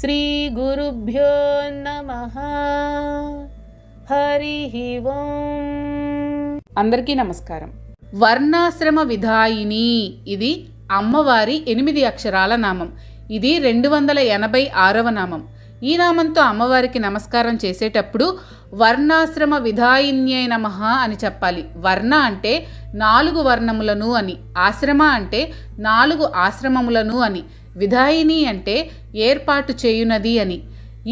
శ్రీ గురుభ్యో నమః. హరి ఓం. అందరికీ నమస్కారం. వర్ణాశ్రమ విధాయిని, ఇది అమ్మవారి 8 అక్షరాల నామం. ఇది 286వ నామం. ఈ నామంతో అమ్మవారికి నమస్కారం చేసేటప్పుడు వర్ణాశ్రమ విధాయిన్యై నమః అని చెప్పాలి. వర్ణ అంటే 4 వర్ణములను అని, ఆశ్రమ అంటే 4 ఆశ్రమములను అని, విధాయిని అంటే ఏర్పాటు చేయునది అని.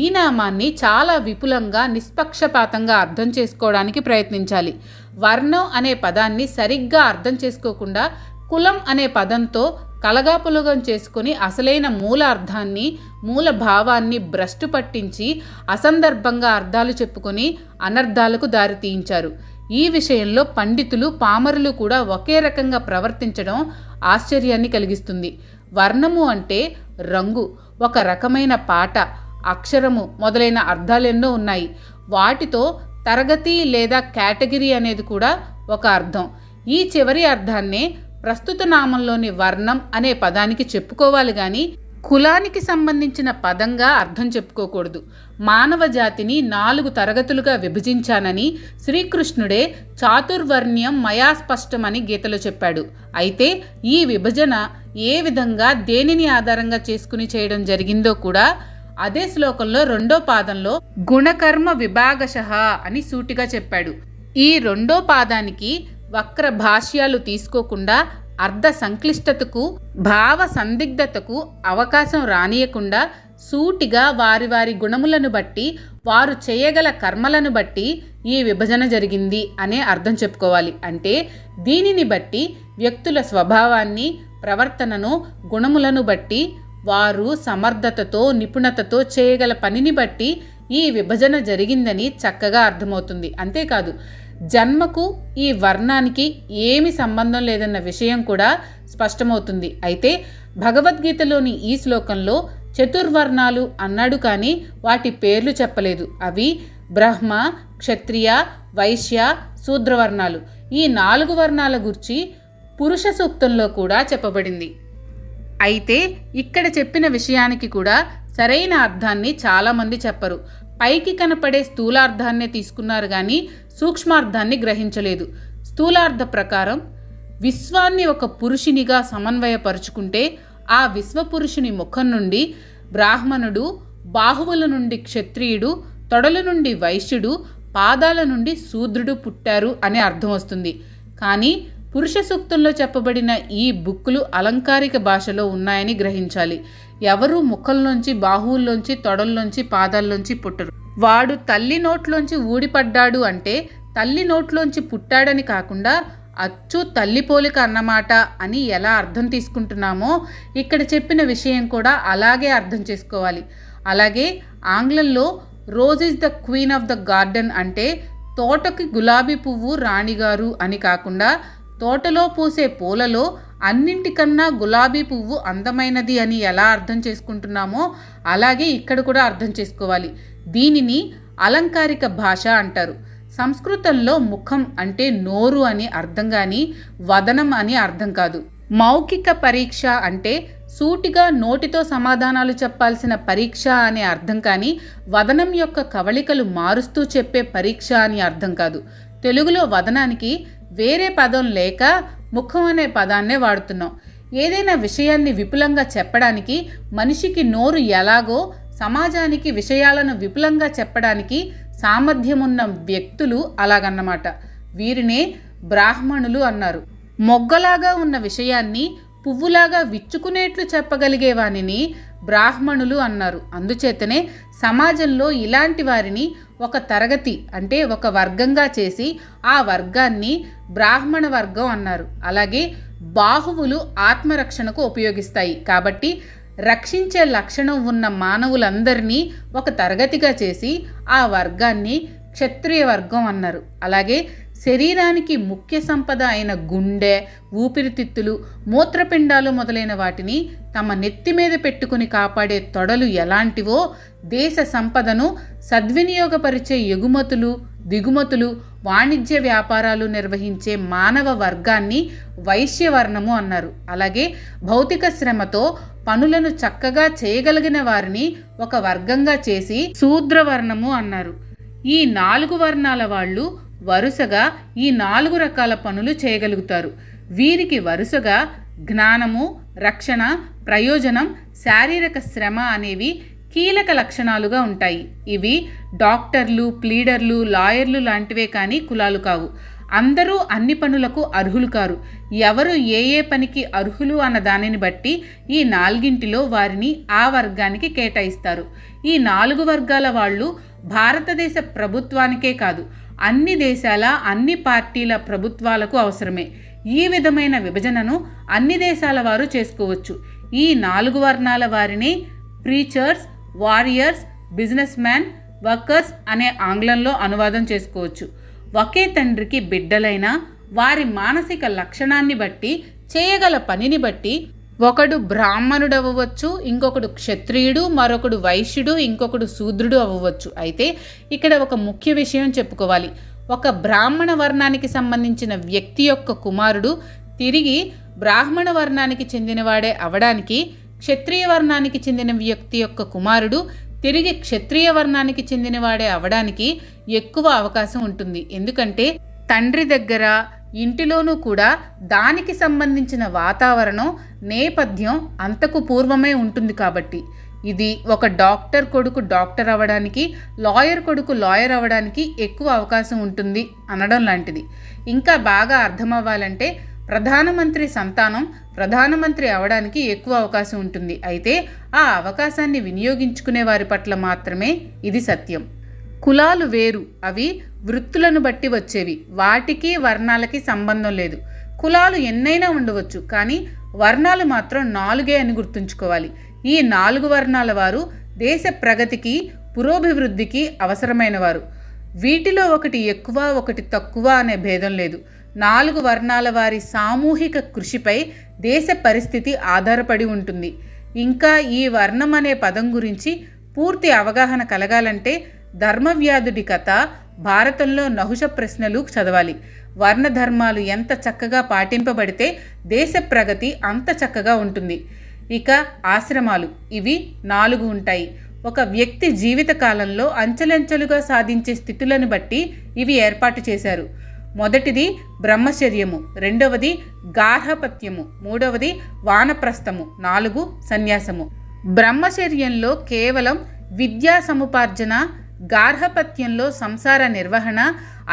ఈ నామాన్ని చాలా విపులంగా నిష్పక్షపాతంగా అర్థం చేసుకోవడానికి ప్రయత్నించాలి. వర్ణం అనే పదాన్ని సరిగ్గా అర్థం చేసుకోకుండా కులం అనే పదంతో కలగాపులగం చేసుకుని అసలైన మూల అర్థాన్ని, మూల భావాన్ని భ్రష్టు పట్టించి అసందర్భంగా అర్థాలు చెప్పుకొని అనర్థాలకు దారితీయించారు. ఈ విషయంలో పండితులు, పామరులు కూడా ఒకే రకంగా ప్రవర్తించడం ఆశ్చర్యాన్ని కలిగిస్తుంది. వర్ణము అంటే రంగు, ఒక రకమైన పాట, అక్షరము మొదలైన అర్థాలెన్నో ఉన్నాయి. వాటితో తరగతి లేదా కేటగిరీ అనేది కూడా ఒక అర్థం. ఈ చివరి అర్థాన్నే ప్రస్తుత నామంలోని వర్ణం అనే పదానికి చెప్పుకోవాలి కానీ కులానికి సంబంధించిన పదంగా అర్థం చెప్పుకోకూడదు. మానవ జాతిని 4 తరగతులుగా విభజించానని శ్రీకృష్ణుడే చాతుర్వర్ణ్యం మయా స్పష్టమని గీతలో చెప్పాడు. అయితే ఈ విభజన ఏ విధంగా, దేనిని ఆధారంగా చేసుకుని చేయడం జరిగిందో కూడా అదే శ్లోకంలో 2వ పాదంలో గుణకర్మ విభాగశః అని సూటిగా చెప్పాడు. ఈ 2వ పాదానికి వక్ర భాష్యాలు తీసుకోకుండా, అర్థ సంక్లిష్టతకు, భావ సందిగ్ధతకు అవకాశం రానియకుండా సూటిగా వారి వారి గుణములను బట్టి, వారు చేయగల కర్మలను బట్టి ఈ విభజన జరిగింది అనే అర్థం చెప్పుకోవాలి. అంటే దీనిని బట్టి వ్యక్తుల స్వభావాన్ని, ప్రవర్తనను, గుణములను బట్టి, వారు సమర్థతతో, నిపుణతతో చేయగల పనిని బట్టి ఈ విభజన జరిగిందని చక్కగా అర్థమవుతుంది. అంతేకాదు, జన్మకు ఈ వర్ణానికి ఏమి సంబంధం లేదన్న విషయం కూడా స్పష్టమవుతుంది. అయితే భగవద్గీతలోని ఈ శ్లోకంలో చతుర్వర్ణాలు అన్నాడు కానీ వాటి పేర్లు చెప్పలేదు. అవి బ్రహ్మ, క్షత్రియ, వైశ్య, శూద్రవర్ణాలు. ఈ 4 వర్ణాల గురించి పురుష సూక్తంలో కూడా చెప్పబడింది. అయితే ఇక్కడ చెప్పిన విషయానికి కూడా సరైన అర్థాన్ని చాలామంది చెప్పరు. పైకి కనపడే స్థూలార్థాన్నే తీసుకున్నారు కానీ సూక్ష్మార్థాన్ని గ్రహించలేదు. స్థూలార్థ ప్రకారం విశ్వాన్ని ఒక పురుషునిగా సమన్వయపరుచుకుంటే ఆ విశ్వపురుషుని ముఖం నుండి బ్రాహ్మణుడు, బాహువుల నుండి క్షత్రియుడు, తొడల నుండి వైశ్యుడు, పాదాల నుండి శూద్రుడు పుట్టారు అనే అర్థం వస్తుంది. కానీ పురుష సూక్తంలో చెప్పబడిన ఈ బుక్కులు అలంకారిక భాషలో ఉన్నాయని గ్రహించాలి. ఎవరు ముఖంలోంచి, బాహువుల్లోంచి, తొడల్లోంచి, పాదాల్లోంచి పుట్టరు. వాడు తల్లి నోట్లోంచి ఊడిపడ్డాడు అంటే తల్లి నోట్లోంచి పుట్టాడని కాకుండా అచ్చు తల్లి పోలిక అన్నమాట అని ఎలా అర్థం తీసుకుంటున్నామో ఇక్కడ చెప్పిన విషయం కూడా అలాగే అర్థం చేసుకోవాలి. అలాగే ఆంగ్లంలో rose is the queen of the garden అంటే తోటకి గులాబీ పువ్వు రాణిగారు అని కాకుండా తోటలో పూసే పూలలో అన్నింటికన్నా గులాబీ పువ్వు అందమైనది అని ఎలా అర్థం చేసుకుంటున్నామో అలాగే ఇక్కడ కూడా అర్థం చేసుకోవాలి. దీనిని అలంకారిక భాష అంటారు. సంస్కృతంలో ముఖం అంటే నోరు అని అర్థం కానీ వదనం అని అర్థం కాదు. మౌఖిక పరీక్ష అంటే సూటిగా నోటితో సమాధానాలు చెప్పాల్సిన పరీక్ష అనే అర్థం కానీ వదనం యొక్క కవళికలు మారుస్తూ చెప్పే పరీక్ష అని అర్థం కాదు. తెలుగులో వదనానికి వేరే పదం లేక ముఖం అనే పదాన్నే వాడుతున్నాం. ఏదైనా విషయాన్ని విపులంగా చెప్పడానికి మనిషికి నోరు ఎలాగో సమాజానికి విషయాలను విపులంగా చెప్పడానికి సామర్థ్యమున్న వ్యక్తులు అలాగన్నమాట. వీరినే బ్రాహ్మణులు అన్నారు. మొగ్గలాగా ఉన్న విషయాన్ని పువ్వులాగా విచ్చుకునేట్లు చెప్పగలిగే వారిని బ్రాహ్మణులు అన్నారు. అందుచేతనే సమాజంలో ఇలాంటి వారిని ఒక తరగతి అంటే ఒక వర్గంగా చేసి ఆ వర్గాన్ని బ్రాహ్మణ వర్గం అన్నారు. అలాగే బాహువులు ఆత్మరక్షణకు ఉపయోగిస్తాయి కాబట్టి రక్షించే లక్షణం ఉన్న మానవులందరినీ ఒక తరగతిగా చేసి ఆ వర్గాన్ని క్షత్రియ వర్గం అన్నారు. అలాగే శరీరానికి ముఖ్య సంపద అయిన గుండె, ఊపిరితిత్తులు, మూత్రపిండాలు మొదలైన వాటిని తమ నెత్తి మీద పెట్టుకుని కాపాడే తొడలు ఎలాంటివో దేశ సంపదను సద్వినియోగపరిచే ఎగుమతులు, దిగుమతులు, వాణిజ్య వ్యాపారాలు నిర్వహించే మానవ వర్గాన్ని వైశ్యవర్ణము అన్నారు. అలాగే భౌతిక శ్రమతో పనులను చక్కగా చేయగలిగిన వారిని ఒక వర్గంగా చేసి శూద్రవర్ణము అన్నారు. ఈ 4 వర్ణాల వాళ్ళు వరుసగా ఈ 4 రకాల పనులు చేయగలుగుతారు. వీరికి వరుసగా జ్ఞానము, రక్షణ, ప్రయోజనం, శారీరక శ్రమ అనేవి కీలక లక్షణాలుగా ఉంటాయి. ఇవి డాక్టర్లు, ప్లీడర్లు, లాయర్లు లాంటివే కానీ కులాలు కావు. అందరూ అన్ని పనులకు అర్హులు కారు. ఎవరు ఏ పనికి అర్హులు అన్న దానిని బట్టి ఈ 4ంటిలో వారిని ఆ వర్గానికి కేటాయిస్తారు. ఈ 4 వర్గాల వాళ్ళు భారతదేశ ప్రభుత్వానికే కాదు, అన్ని దేశాల అన్ని పార్టీల ప్రభుత్వాలకు అవసరమే. ఈ విధమైన విభజనను అన్ని దేశాల వారు చేసుకోవచ్చు. ఈ 4 వర్ణాల వారిని preachers, warriors, business man, workers అనే ఆంగ్లంలో అనువాదం చేసుకోవచ్చు. ఒకే తండ్రికి బిడ్డలైన వారి మానసిక లక్షణాన్ని బట్టి, చేయగల పనిని బట్టి ఒకడు బ్రాహ్మణుడు అవ్వవచ్చు, ఇంకొకడు క్షత్రియుడు, మరొకడు వైశ్యుడు, ఇంకొకడు శూద్రుడు అవ్వవచ్చు. అయితే ఇక్కడ ఒక ముఖ్య విషయం చెప్పుకోవాలి. ఒక బ్రాహ్మణ వర్ణానికి సంబంధించిన వ్యక్తి యొక్క కుమారుడు తిరిగి బ్రాహ్మణ వర్ణానికి చెందినవాడే అవడానికి, క్షత్రియ వర్ణానికి చెందిన వ్యక్తి యొక్క కుమారుడు తిరిగి క్షత్రియ వర్ణానికి చెందినవాడే అవడానికి ఎక్కువ అవకాశం ఉంటుంది. ఎందుకంటే తండ్రి దగ్గర, ఇంటిలోనూ కూడా దానికి సంబంధించిన వాతావరణం, నేపథ్యం అంతకు పూర్వమే ఉంటుంది. కాబట్టి ఇది ఒక డాక్టర్ కొడుకు డాక్టర్ అవ్వడానికి, లాయర్ కొడుకు లాయర్ అవ్వడానికి ఎక్కువ అవకాశం ఉంటుంది అనడం లాంటిది. ఇంకా బాగా అర్థమవ్వాలంటే ప్రధానమంత్రి సంతానం ప్రధానమంత్రి అవడానికి ఎక్కువ అవకాశం ఉంటుంది. అయితే ఆ అవకాశాన్ని వినియోగించుకునే వారి పట్ల మాత్రమే ఇది సత్యం. కులాలు వేరు, అవి వృత్తులను బట్టి వచ్చేవి. వాటికి వర్ణాలకి సంబంధం లేదు. కులాలు ఎన్నైనా ఉండవచ్చు, కానీ వర్ణాలు మాత్రం 4 అని గుర్తుంచుకోవాలి. ఈ 4 వర్ణాల వారు దేశ ప్రగతికి, పురోభివృద్ధికి అవసరమైన వారు. వీటిలో ఒకటి ఎక్కువ, ఒకటి తక్కువ అనే భేదం లేదు. 4 వర్ణాల వారి సామూహిక కృషిపై దేశ పరిస్థితి ఆధారపడి ఉంటుంది. ఇంకా ఈ వర్ణం అనే పదం గురించి పూర్తి అవగాహన కలగాలంటే ధర్మవ్యాధుడి కథ, భారతంలో నహుష ప్రశ్నలు చదవాలి. వర్ణధర్మాలు ఎంత చక్కగా పాటింపబడితే దేశ ప్రగతి అంత చక్కగా ఉంటుంది. ఇక ఆశ్రమాలు, ఇవి 4 ఉంటాయి. ఒక వ్యక్తి జీవిత కాలంలో అంచెలంచెలుగా సాధించే స్థితులను బట్టి ఇవి ఏర్పాటు చేశారు. మొదటిది బ్రహ్మచర్యము, రెండవది గార్హపత్యము, మూడవది వానప్రస్థము, 4 సన్యాసము. బ్రహ్మచర్యంలో కేవలం విద్యా సముపార్జన, గార్హపత్యంలో సంసార నిర్వహణ,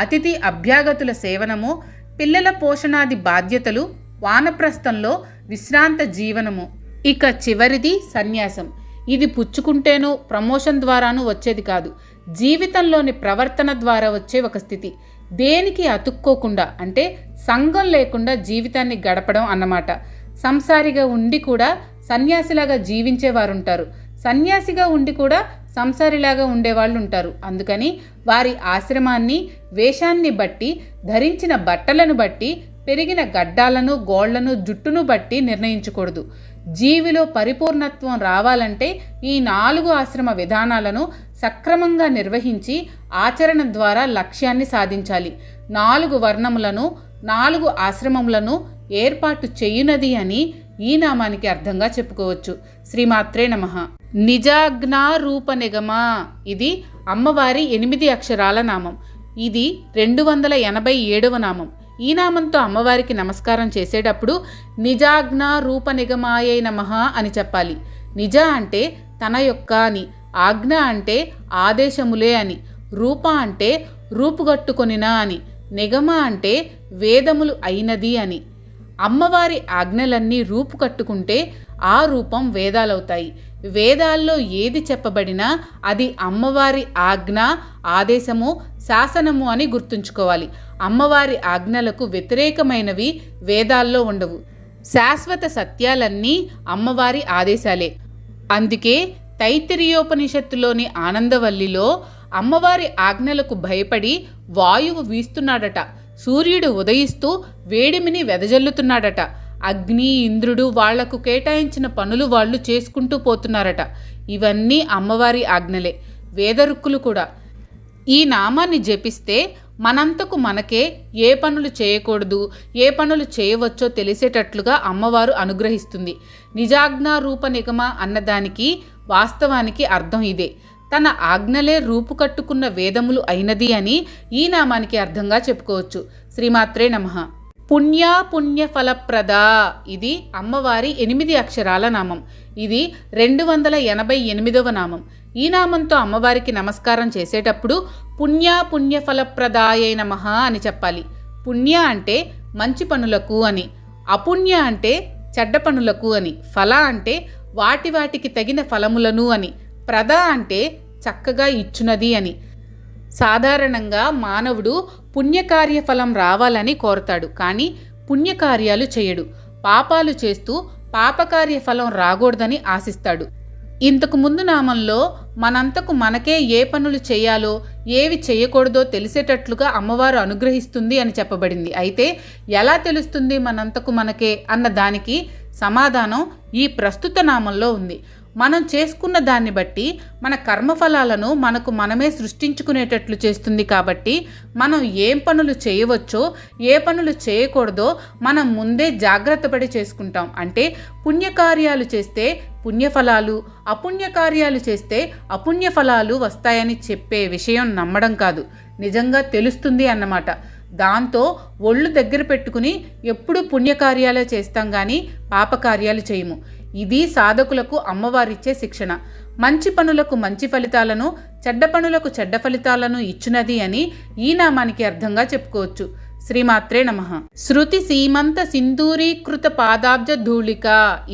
అతిథి అభ్యాగతుల సేవనము, పిల్లల పోషణాది బాధ్యతలు, వానప్రస్థంలో విశ్రాంత జీవనము. ఇక చివరిది సన్యాసం. ఇది పుచ్చుకుంటేనో ప్రమోషన్ ద్వారానూ వచ్చేది కాదు. జీవితంలోని ప్రవర్తన ద్వారా వచ్చే ఒక స్థితి. దేనికి అతుక్కోకుండా, అంటే సంఘం లేకుండా జీవితాన్ని గడపడం అన్నమాట. సంసారిగా ఉండి కూడా సన్యాసిలాగా జీవించేవారుంటారు, సన్యాసిగా ఉండి కూడా సంసారిలాగా ఉండేవాళ్ళు ఉంటారు. అందుకని వారి ఆశ్రమాన్ని, వేషాన్ని బట్టి, ధరించిన బట్టలను బట్టి, పెరిగిన గడ్డాలను, గోళ్లను, జుట్టును బట్టి నిర్ణయించకూడదు. జీవిలో పరిపూర్ణత్వం రావాలంటే ఈ 4 ఆశ్రమ విధానాలను సక్రమంగా నిర్వహించి ఆచరణ ద్వారా లక్ష్యాన్ని సాధించాలి. 4 వర్ణములను, 4 ఆశ్రమములను ఏర్పాటు చేయునది అని ఈ నామానికి అర్థంగా చెప్పుకోవచ్చు. శ్రీమాత్రే నమః. నిజాజ్ఞా రూప నిగమ, ఇది అమ్మవారి 8 అక్షరాల నామం. ఇది 287వ నామం. ఈ నామంతో అమ్మవారికి నమస్కారం చేసేటప్పుడు నిజాజ్ఞా రూప నిగమాయే నమః అని చెప్పాలి. నిజ అంటే తన యొక్క అని, ఆజ్ఞ అంటే ఆదేశములే అని, రూప అంటే రూపుగట్టుకొనిన అని, నిగమ అంటే వేదములు అయినది అని. అమ్మవారి ఆజ్ఞలన్నీ రూపు కట్టుకుంటే ఆ రూపం వేదాలవుతాయి. వేదాల్లో ఏది చెప్పబడినా అది అమ్మవారి ఆజ్ఞ, ఆదేశము, శాసనము అని గుర్తుంచుకోవాలి. అమ్మవారి ఆజ్ఞలకు వ్యతిరేకమైనవి వేదాల్లో ఉండవు. శాశ్వత సత్యాలన్నీ అమ్మవారి ఆదేశాలే. అందుకే తైత్తిరీయోపనిషత్తులోని ఆనందవల్లిలో అమ్మవారి ఆజ్ఞలకు భయపడి వాయువు వీస్తున్నాడట, సూర్యుడు ఉదయిస్తూ వేడిమిని వెదజల్లుతున్నాడట, అగ్ని, ఇంద్రుడు వాళ్లకు కేటాయించిన పనులు వాళ్ళు చేసుకుంటూ పోతున్నారట. ఇవన్నీ అమ్మవారి ఆజ్ఞలే, వేదరుక్కులు కూడా. ఈ నామాన్ని జపిస్తే మనంతకు మనకే ఏ పనులు చేయకూడదు, ఏ పనులు చేయవచ్చో తెలిసేటట్లుగా అమ్మవారు అనుగ్రహిస్తుంది. నిజాజ్ఞారూప నిగమ అన్నదానికి వాస్తవానికి అర్థం ఇదే. తన ఆజ్ఞలే రూపుకట్టుకున్న వేదములు అయినది అని ఈ నామానికి అర్థంగా చెప్పుకోవచ్చు. శ్రీమాత్రే నమః. పుణ్య ఫలప్రద, ఇది అమ్మవారి 8 అక్షరాల నామం. ఇది 288వ నామం. ఈ నామంతో అమ్మవారికి నమస్కారం చేసేటప్పుడు పుణ్య ఫలప్రదాయై నమః అని చెప్పాలి. పుణ్య అంటే మంచి పనులకు అని, అపుణ్య అంటే చెడ్డ పనులకు అని, ఫల అంటే వాటికి తగిన ఫలములను అని, ప్రద అంటే చక్కగా ఇచ్చునది అని. సాధారణంగా మానవుడు పుణ్యకార్య ఫలం రావాలని కోరతాడు, కానీ పుణ్యకార్యాలు చేయడు. పాపాలు చేస్తూ పాపకార్య ఫలం రాకూడదని ఆశిస్తాడు. ఇంతకు ముందు నామంలో మనంతకు మనకే ఏ పనులు చేయాలో ఏవి చేయకూడదో తెలిసేటట్లుగా అమ్మవారు అనుగ్రహిస్తుంది అని చెప్పబడింది. అయితే ఎలా తెలుస్తుంది మనంతకు మనకే అన్న దానికి సమాధానం ఈ ప్రస్తుత నామంలో ఉంది. మనం చేసుకున్న దాన్ని బట్టి మన కర్మఫలాలను మనకు మనమే సృష్టించుకునేటట్లు చేస్తుంది. కాబట్టి మనం ఏం పనులు చేయవచ్చో ఏ పనులు చేయకూడదో మనం ముందే జాగ్రత్త పడి చేసుకుంటాం. అంటే పుణ్యకార్యాలు చేస్తే పుణ్యఫలాలు, అపుణ్యకార్యాలు చేస్తే అపుణ్యఫలాలు వస్తాయని చెప్పే విషయం నమ్మడం కాదు, నిజంగా తెలుస్తుంది అన్నమాట. దాంతో ఒళ్ళు దగ్గర పెట్టుకుని ఎప్పుడూ పుణ్యకార్యాలే చేస్తాం కానీ పాపకార్యాలు చేయము. ఇది సాధకులకు అమ్మవారిచ్చే శిక్షణ. మంచి పనులకు మంచి ఫలితాలను, చెడ్డ పనులకు చెడ్డ ఫలితాలను ఇచ్చునది అని ఈ నామానికి అర్థంగా చెప్పుకోవచ్చు. శ్రీమాత్రే నమః. శృతి సీమంత సింధూరీకృత పాదాబ్జ ధూళిక,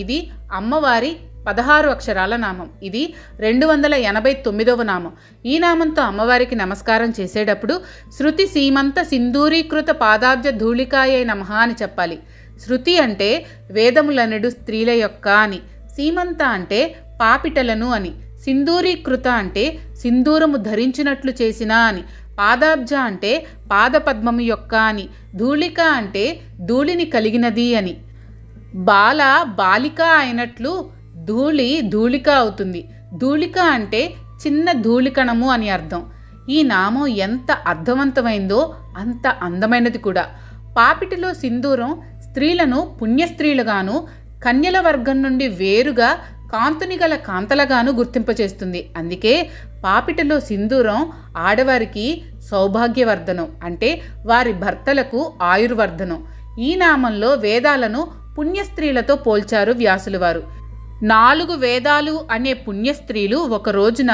ఇది అమ్మవారి 16 అక్షరాల నామం. ఇది 289వ నామం. ఈ నామంతో అమ్మవారికి నమస్కారం చేసేటప్పుడు శృతి సీమంత సింధూరీకృత పాదాబ్జ ధూళికాయే నమః అని చెప్పాలి. శృతి అంటే వేదములనెడు స్త్రీల యొక్క అని, సీమంత అంటే పాపిటలను అని, సింధూరీకృత అంటే సింధూరము ధరించినట్లు చేసిన అని, పాదాబ్జ అంటే పాదపద్మము యొక్క అని, ధూళిక అంటే ధూళిని కలిగినది అని. బాల బాలిక అయినట్లు ధూళి ధూళిక అవుతుంది. ధూళిక అంటే చిన్న ధూళికణము అని అర్థం. ఈ నామం ఎంత అర్థవంతమైందో అంత అందమైనది కూడా. పాపిటిలో సింధూరం స్త్రీలను పుణ్యస్త్రీలుగాను, కన్యల వర్గం నుండి వేరుగా కాంతుని గల కాంతలగాను గుర్తింపచేస్తుంది. అందుకే పాపిటలో సింధూరం ఆడవారికి సౌభాగ్యవర్ధనం, అంటే వారి భర్తలకు ఆయుర్వర్ధనం. ఈ నామంలో వేదాలను పుణ్యస్త్రీలతో పోల్చారు వ్యాసుల వారు. 4 వేదాలు అనే పుణ్యస్త్రీలు ఒక రోజున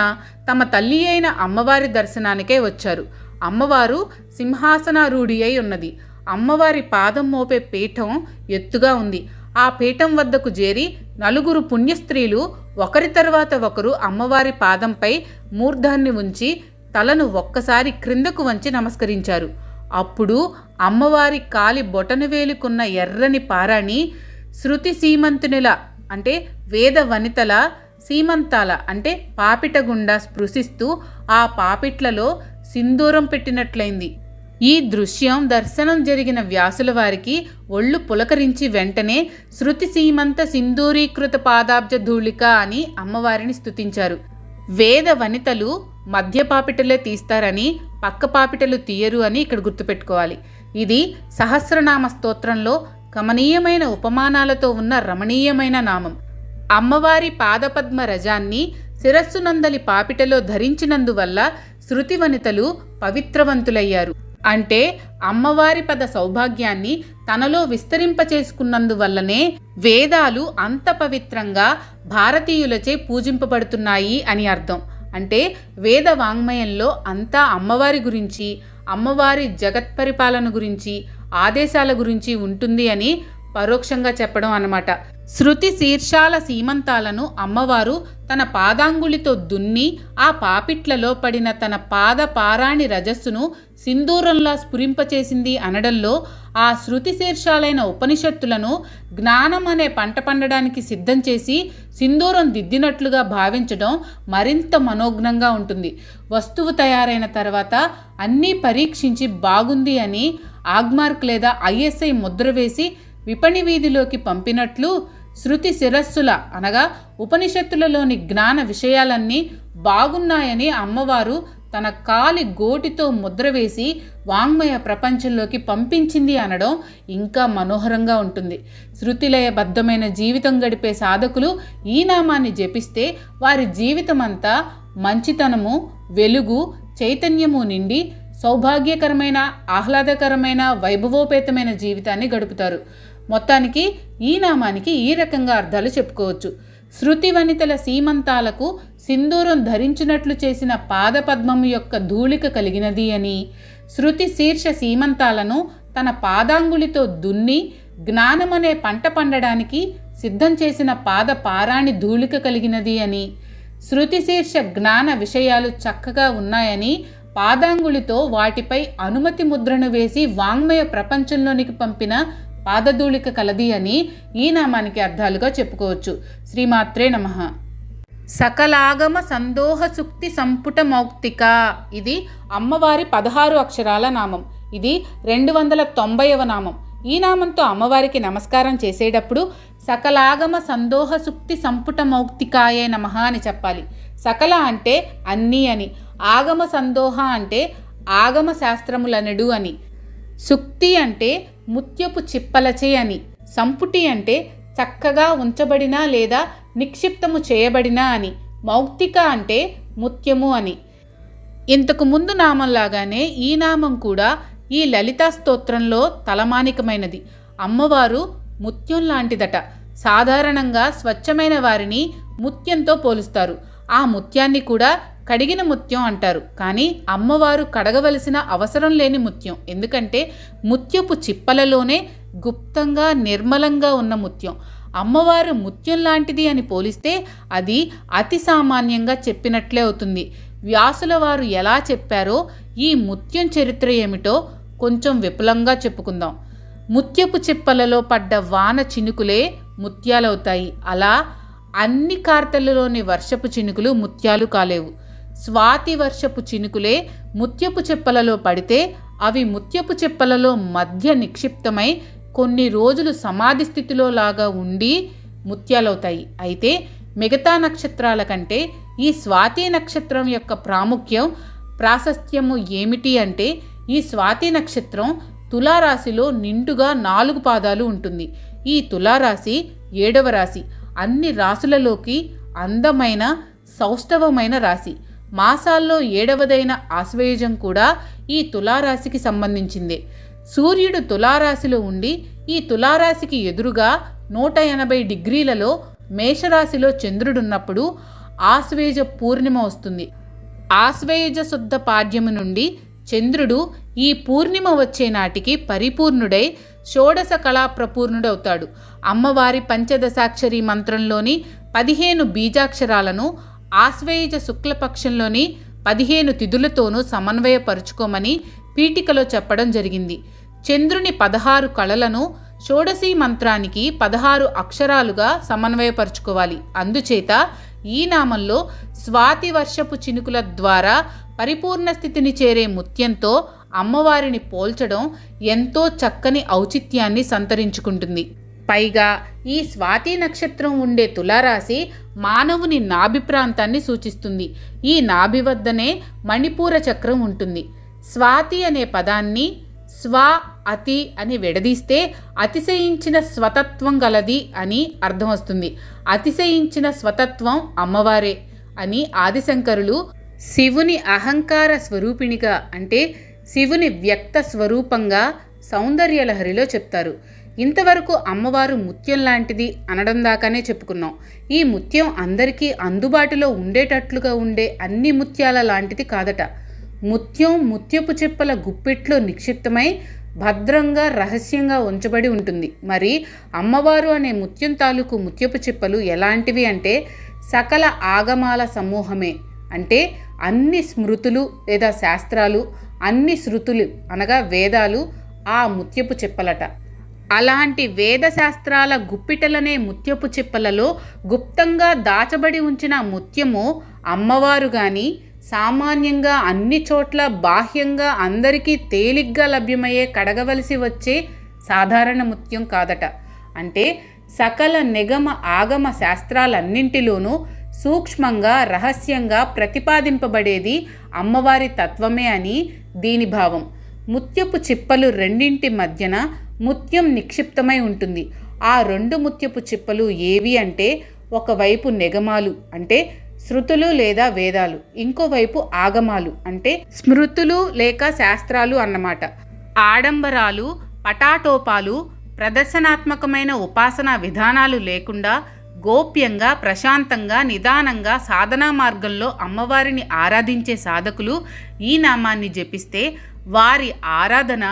తమ తల్లి అయిన అమ్మవారి దర్శనానికే వచ్చారు. అమ్మవారు సింహాసనారూఢి అయి ఉన్నది. అమ్మవారి పాదం మోపే పీఠం ఎత్తుగా ఉంది. ఆ పీఠం వద్దకు చేరి 4 పుణ్యస్త్రీలు ఒకరి తర్వాత ఒకరు అమ్మవారి పాదంపై మూర్ధాన్ని ఉంచి తలను ఒక్కసారి క్రిందకు వంచి నమస్కరించారు. అప్పుడు అమ్మవారి కాలి బొటనవేలుకున్న ఎర్రని పారాణి శృతి సీమంతునిల, అంటే వేద వనితల సీమంతాల, అంటే పాపిట గుండా స్పృశిస్తూ ఆ పాపిట్లలో సింధూరం పెట్టినట్లయింది. ఈ దృశ్యం దర్శనం జరిగిన వ్యాసుల వారికి ఒళ్ళు పులకరించి వెంటనే శృతి సీమంత సింధూరీకృత పాదాబ్జ ధూళిక అని అమ్మవారిని స్తుతించారు. వేద వనితలు మధ్య పాపిటలే తీస్తారని, పక్క పాపిటలు తీయరు అని ఇక్కడ గుర్తుపెట్టుకోవాలి. ఇది సహస్రనామ స్తోత్రంలో కమనీయమైన ఉపమానాలతో ఉన్న రమణీయమైన నామం. అమ్మవారి పాదపద్మ రజాన్ని శిరస్సునందలి పాపిటలో ధరించినందువల్ల శృతి వనితలు పవిత్రవంతులయ్యారు. అంటే అమ్మవారి పద సౌభాగ్యాన్ని తనలో విస్తరింపచేసుకున్నందువల్లనే వేదాలు అంత పవిత్రంగా భారతీయులచే పూజింపబడుతున్నాయి అని అర్థం. అంటే వేద వాంగ్మయంలో అంతా అమ్మవారి గురించి, అమ్మవారి జగత్పరిపాలన గురించి, ఆదేశాల గురించి ఉంటుంది అని పరోక్షంగా చెప్పడం అన్నమాట. శృతి శీర్షాల సీమంతాలను అమ్మవారు తన పాదాంగుళితో దున్ని ఆ పాపిట్లలో పడిన తన పాద పారాణి రజస్సును సింధూరంలా స్ఫురింపచేసింది అనడంలో ఆ శృతి శీర్షాలైన ఉపనిషత్తులను జ్ఞానం అనే పంట పండడానికి సిద్ధం చేసి సింధూరం దిద్దినట్లుగా భావించడం మరింత మనోజ్ఞంగా ఉంటుంది. వస్తువు తయారైన తర్వాత అన్నీ పరీక్షించి బాగుంది అని ఆగ్మార్క్ లేదా ISI ముద్ర వేసి విపణి వీధిలోకి పంపినట్లు శృతి శిరస్సుల అనగా ఉపనిషత్తులలోని జ్ఞాన విషయాలన్నీ బాగున్నాయని అమ్మవారు తన కాలి గోటితో ముద్ర వేసి వాంగ్మయ ప్రపంచంలోకి పంపించింది అనడం ఇంకా మనోహరంగా ఉంటుంది. శృతిలయబద్ధమైన జీవితం గడిపే సాధకులు ఈ నామాన్ని జపిస్తే వారి జీవితమంతా మంచితనము, వెలుగు, చైతన్యము నిండి సౌభాగ్యకరమైన, ఆహ్లాదకరమైన, వైభవోపేతమైన జీవితాన్ని గడుపుతారు. మొత్తానికి ఈ నామానికి ఈ రకంగా అర్థాలు చెప్పుకోవచ్చు. శృతి వనితల సీమంతాలకు సింధూరం ధరించినట్లు చేసిన పాదపద్మము యొక్క ధూళిక కలిగినది అని, శృతి శీర్ష సీమంతాలను తన పాదాంగులితో దున్ని జ్ఞానమనే పంట పండడానికి సిద్ధం చేసిన పాద పారాణి ధూళిక కలిగినది అని, శృతి శీర్ష జ్ఞాన విషయాలు చక్కగా ఉన్నాయని పాదాంగులితో వాటిపై అనుమతి ముద్రను వేసి వాంగ్మయ ప్రపంచంలోనికి పంపిన పాదధూళిక కలది అని ఈ నామానికి అర్థాలుగా చెప్పుకోవచ్చు. శ్రీమాత్రే నమః. సకలాగమ సందోహ సుక్తి సంపుట మౌక్తిక. ఇది అమ్మవారి 16 అక్షరాల నామం. ఇది 290వ నామం. ఈ నామంతో అమ్మవారికి నమస్కారం చేసేటప్పుడు సకలాగమ సందోహ సుక్తి సంపుట మౌక్తికాయే నమః అని చెప్పాలి. సకల అంటే అన్నీ అని, ఆగమ సందోహ అంటే ఆగమ శాస్త్రములనడు అని, సుక్తి అంటే ముత్యపు చిప్పలచే అని, సంపుటి అంటే చక్కగా ఉంచబడిన లేదా నిక్షిప్తము చేయబడిన అని, మౌక్తిక అంటే ముత్యము అని. ఇంతకు ముందు నామంలాగానే ఈ నామం కూడా ఈ లలితా స్తోత్రంలో తలమానికమైనది. అమ్మవారు ముత్యం లాంటిదట. సాధారణంగా స్వచ్ఛమైన వారిని ముత్యంతో పోలుస్తారు. ఆ ముత్యాన్ని కూడా కడిగిన ముత్యం అంటారు. కానీ అమ్మవారు కడగవలసిన అవసరం లేని ముత్యం. ఎందుకంటే ముత్యపు చిప్పలలోనే గుప్తంగా నిర్మలంగా ఉన్న ముత్యం. అమ్మవారు ముత్యం లాంటిది అని పోలిస్తే అది అతి సామాన్యంగా చెప్పినట్లే అవుతుంది. వ్యాసుల వారు ఎలా చెప్పారో ఈ ముత్యం చరిత్ర ఏమిటో కొంచెం విపులంగా చెప్పుకుందాం. ముత్యపు చిప్పలలో పడ్డ వాన చినుకులే ముత్యాలవుతాయి. అలా అన్ని కార్తెలలోని వర్షపు చినుకులు ముత్యాలు కాలేవు. స్వాతి వర్షపు చినుకులే ముత్యపు చిప్పలలో పడితే అవి ముత్యపు చిప్పలలో మధ్య నిక్షిప్తమై కొన్ని రోజులు సమాధి స్థితిలో లాగా ఉండి ముత్యాలవుతాయి. అయితే మిగతా నక్షత్రాల కంటే ఈ స్వాతి నక్షత్రం యొక్క ప్రాముఖ్యం, ప్రాశస్త్యము ఏమిటి అంటే ఈ స్వాతి నక్షత్రం తులారాశిలో నిండుగా 4 పాదాలు ఉంటుంది. ఈ తులారాశి 7వ రాశి. అన్ని రాశులలోకి అందమైన సౌష్ఠవమైన రాశి. మాసాల్లో 7వదైన ఆశ్వయుజం కూడా ఈ తులారాశికి సంబంధించిందే. సూర్యుడు తులారాశిలో ఉండి ఈ తులారాశికి ఎదురుగా 180 డిగ్రీలలో మేషరాశిలో చంద్రుడున్నప్పుడు ఆశ్వయుజ పూర్ణిమ వస్తుంది. ఆశ్వయుజ శుద్ధ పాడ్యము నుండి చంద్రుడు ఈ పూర్ణిమ వచ్చే నాటికి పరిపూర్ణుడై షోడశ కళా ప్రపూర్ణుడవుతాడు. అమ్మవారి పంచదశాక్షరి మంత్రంలోని 15 బీజాక్షరాలను ఆశ్వయుజ శుక్లపక్షంలోని 15 తిథులతోనూ సమన్వయపరుచుకోమని పీఠికలో చెప్పడం జరిగింది. చంద్రుని 16 కళలను షోడశీ మంత్రానికి 16 అక్షరాలుగా సమన్వయపరుచుకోవాలి. అందుచేత ఈ నామంలో స్వాతి వర్షపు చినుకుల ద్వారా పరిపూర్ణ స్థితిని చేరే ముత్యంతో అమ్మవారిని పోల్చడం ఎంతో చక్కని ఔచిత్యాన్ని సంతరించుకుంటుంది. పైగా ఈ స్వాతి నక్షత్రం ఉండే తులారాశి మానవుని నాభి ప్రాంతాన్ని సూచిస్తుంది. ఈ నాభి వద్దనే మణిపూర చక్రం ఉంటుంది. స్వాతి అనే పదాన్ని స్వ, అతి అని విడదీస్తే అతిశయించిన స్వతత్వం గలది అని అర్థం వస్తుంది. అతిశయించిన స్వతత్వం అమ్మవారే అని ఆదిశంకరులు శివుని అహంకార స్వరూపిణిగా అంటే శివుని వ్యక్త స్వరూపంగా సౌందర్యలహరిలో చెప్తారు. ఇంతవరకు అమ్మవారు ముత్యం లాంటిది అనడం దాకానే చెప్పుకున్నాం. ఈ ముత్యం అందరికీ అందుబాటులో ఉండేటట్లుగా ఉండే అన్ని ముత్యాల లాంటిది కాదట. ముత్యం ముత్యపు చిప్పల గుప్పిట్లో నిక్షిప్తమై భద్రంగా రహస్యంగా ఉంచబడి ఉంటుంది. మరి అమ్మవారు అనే ముత్యం తాలూకు ముత్యపు చిప్పలు ఎలాంటివి అంటే సకల ఆగమాల సమూహమే. అంటే అన్ని స్మృతులు లేదా శాస్త్రాలు, అన్ని శృతులు అనగా వేదాలు ఆ ముత్యపు చిప్పలట. అలాంటి వేదశాస్త్రాల గుప్పిటలనే ముత్యపు చిప్పలలో గుప్తంగా దాచబడి ఉంచిన ముత్యము అమ్మవారు కానీ సామాన్యంగా అన్ని చోట్ల బాహ్యంగా అందరికీ తేలిగ్గా లభ్యమయ్యే కడగవలసి వచ్చే సాధారణ ముత్యం కాదట. అంటే సకల నిగమ ఆగమ శాస్త్రాలన్నింటిలోనూ సూక్ష్మంగా రహస్యంగా ప్రతిపాదింపబడేది అమ్మవారి తత్వమే అని దీని భావం. ముత్యపు చిప్పలు రెండింటి మధ్యన ముత్యం నిక్షిప్తమై ఉంటుంది. ఆ రెండు ముత్యపు చిప్పలు ఏవి అంటే, ఒకవైపు నిగమాలు అంటే శృతులు లేదా వేదాలు, ఇంకోవైపు ఆగమాలు అంటే స్మృతులు లేక శాస్త్రాలు అన్నమాట. ఆడంబరాలు, పటాటోపాలు, ప్రదర్శనాత్మకమైన ఉపాసనా విధానాలు లేకుండా గోప్యంగా ప్రశాంతంగా నిదానంగా సాధనా మార్గంలో అమ్మవారిని ఆరాధించే సాధకులు ఈ నామాన్ని జపిస్తే వారి ఆరాధన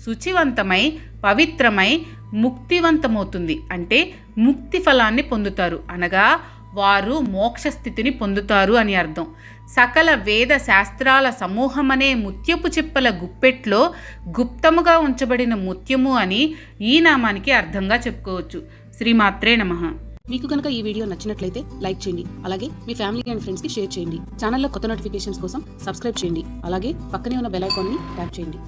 శుచివంతమై పవిత్రమై ముక్తివంతమవుతుంది. అంటే ముక్తి ఫలాన్ని పొందుతారు, అనగా వారు మోక్షస్థితిని పొందుతారు అని అర్థం. సకల వేద శాస్త్రాల సమూహమనే ముత్యపు చిప్పల గుప్పెట్లో గుప్తముగా ఉంచబడిన ముత్యము అని ఈ నామానికి అర్థంగా చెప్పుకోవచ్చు. శ్రీమాత్రే నమః. మీకు కనుక ఈ వీడియో నచ్చినట్లయితే లైక్ చేయండి. అలాగే మీ ఫ్యామిలీ అండ్ ఫ్రెండ్స్కి షేర్ చేయండి. ఛానల్లో కొత్త నోటిఫికేషన్స్ కోసం సబ్స్క్రైబ్ చేయండి. అలాగే పక్కనే ఉన్న బెల్ ఐకాన్ని ట్యాప్ చేయండి.